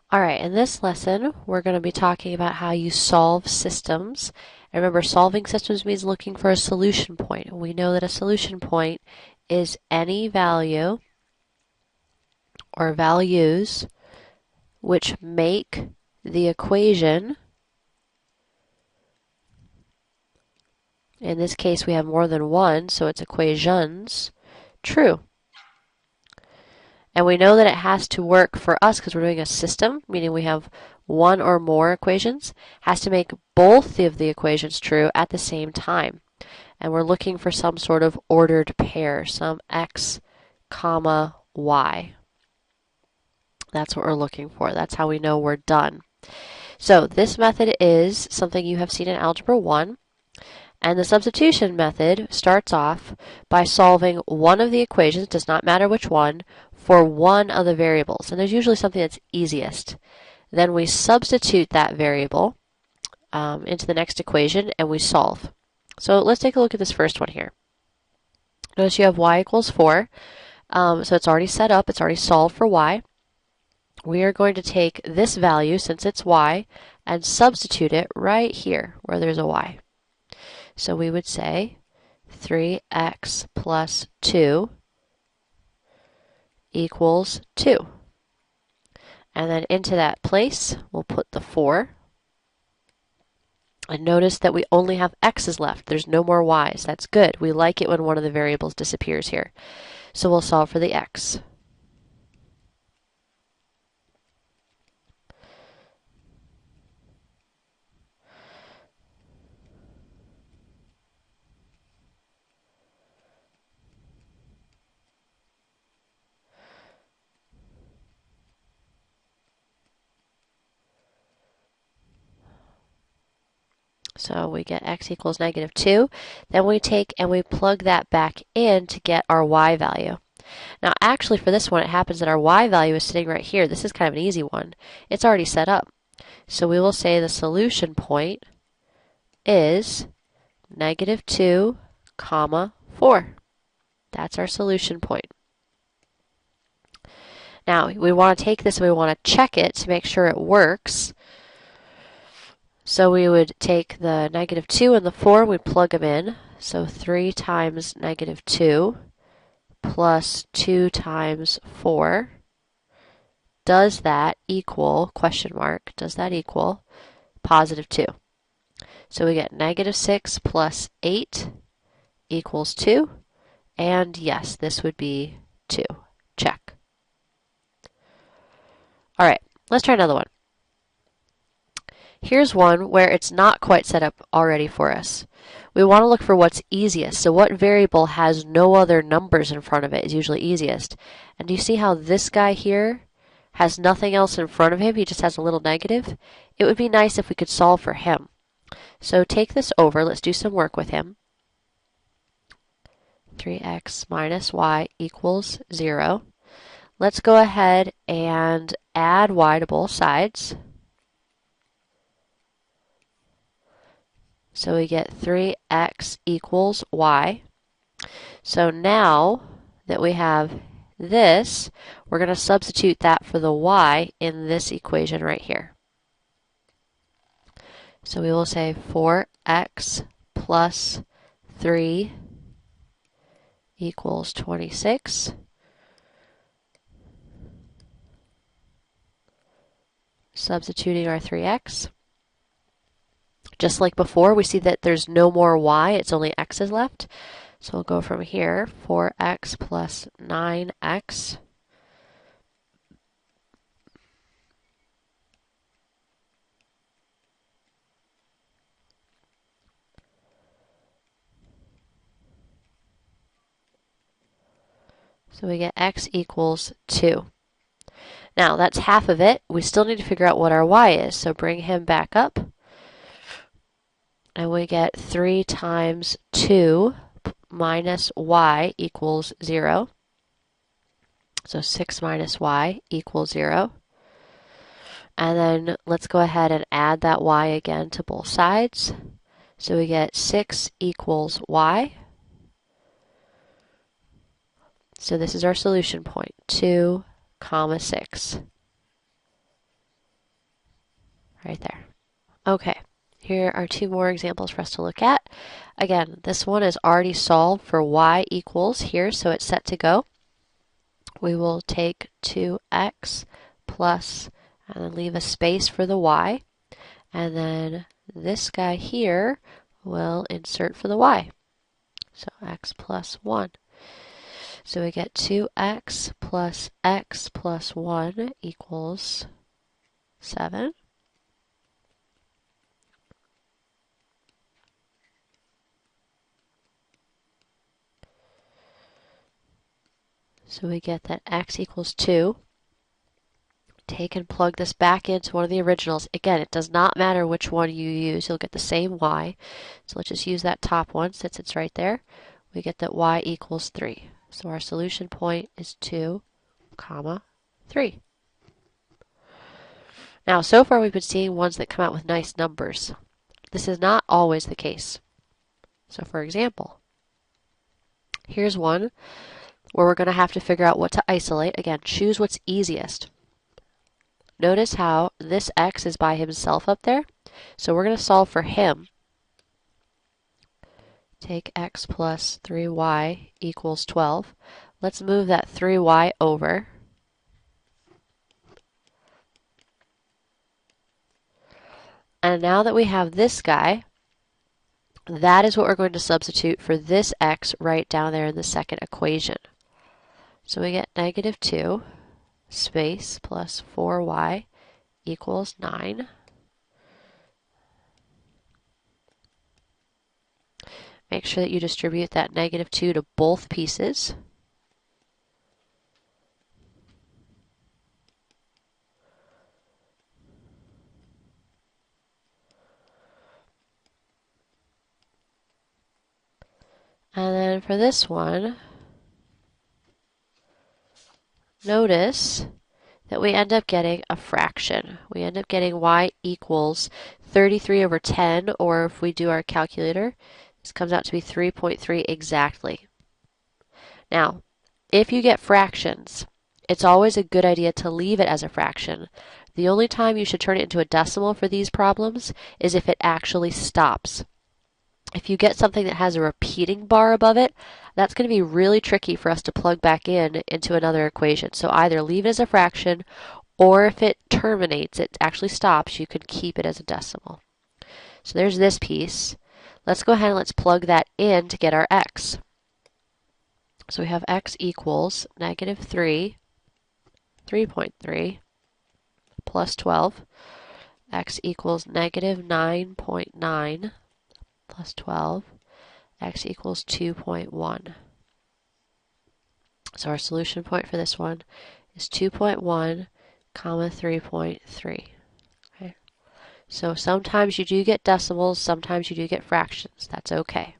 All right, in this lesson, we're going to be talking about how you solve systems. And remember, solving systems means looking for a solution point. We know that a solution point is any value or values which make the equation, in this case we have more than one, so it's equations, true. And we know that it has to work for us because we're doing a system, meaning we have one or more equations, has to make both of the equations true at the same time. And we're looking for some sort of ordered pair, some x, comma, y. That's what we're looking for. That's how we know we're done. So this method is something you have seen in Algebra 1. And the substitution method starts off by solving one of the equations, does not matter which one, for one of the variables. And there's usually something that's easiest. Then we substitute that variable into the next equation and we solve. So let's take a look at this first one here. Notice you have y equals 4. So it's already set up, it's already solved for y. We are going to take this value, since it's y, and substitute it right here where there's a y. So we would say 3x plus 2 equals 2. And then into that place, we'll put the 4. And notice that we only have x's left. There's no more y's. That's good. We like it when one of the variables disappears here. So we'll solve for the x. So we get x equals -2. Then we take and we plug that back in to get our y value. Now actually for this one it happens that our y value is sitting right here. This is kind of an easy one. It's already set up. So we will say the solution point is -2, 4. That's our solution point. Now we want to take this and we want to check it to make sure it works. So we would take the -2 and the 4, we plug them in. So 3 times -2 plus 2 times 4. Does that equal, question mark, does that equal +2? So we get -6 plus 8 equals 2. And yes, this would be 2. Check. All right, let's try another one. Here's one where it's not quite set up already for us. We want to look for what's easiest. So what variable has no other numbers in front of it is usually easiest. And do you see how this guy here has nothing else in front of him? He just has a little negative. It would be nice if we could solve for him. So take this over. Let's do some work with him. 3x minus y equals 0. Let's go ahead and add y to both sides. So we get 3x equals y. So now that we have this, we're going to substitute that for the y in this equation right here. So we will say 4x plus 3 equals 26. Substituting our 3x. Just like before, we see that there's no more y, it's only x's left. So we'll go from here, 4x plus 9x. So we get x equals 2. Now that's half of it. We still need to figure out what our y is. So bring him back up. And we get 3 times 2 minus y equals 0. So 6 minus y equals 0. And then let's go ahead and add that y again to both sides. So we get 6 equals y. So this is our solution point, 2, 6. right there. Okay, here are two more examples for us to look at. Again, this one is already solved for y equals here, so it's set to go. We will take 2x plus, and then leave a space for the y, and then this guy here will insert for the y. So x plus 1. So we get 2x plus x plus 1 equals 7. So we get that x equals 2. Take and plug this back into one of the originals. Again, it does not matter which one you use. You'll get the same y. So let's just use that top one since it's right there. We get that y equals 3. So our solution point is 2, 3. Now, so far we've been seeing ones that come out with nice numbers. This is not always the case. So for example, here's one where we're going to have to figure out what to isolate. Again, choose what's easiest. Notice how this x is by himself up there. So we're going to solve for him. Take x plus 3y equals 12. Let's move that 3y over. And now that we have this guy, that is what we're going to substitute for this x right down there in the second equation. So we get negative 2 space plus 4y equals 9. Make sure that you distribute that negative 2 to both pieces. And then for this one, notice that we end up getting a fraction. We end up getting y equals 33 over 10, or if we do our calculator, this comes out to be 3.3 exactly. Now, if you get fractions, it's always a good idea to leave it as a fraction. The only time you should turn it into a decimal for these problems is if it actually stops. If you get something that has a repeating bar above it, that's going to be really tricky for us to plug back into another equation. So either leave it as a fraction, or if it terminates, it actually stops, you can keep it as a decimal. So there's this piece. Let's go ahead and let's plug that in to get our x. So we have x equals negative 3.3 plus 12. X equals negative 9.9 plus 12. X equals 2.1. So our solution point for this one is 2.1, 3.3. Okay. So sometimes you do get decimals, sometimes you do get fractions. That's okay.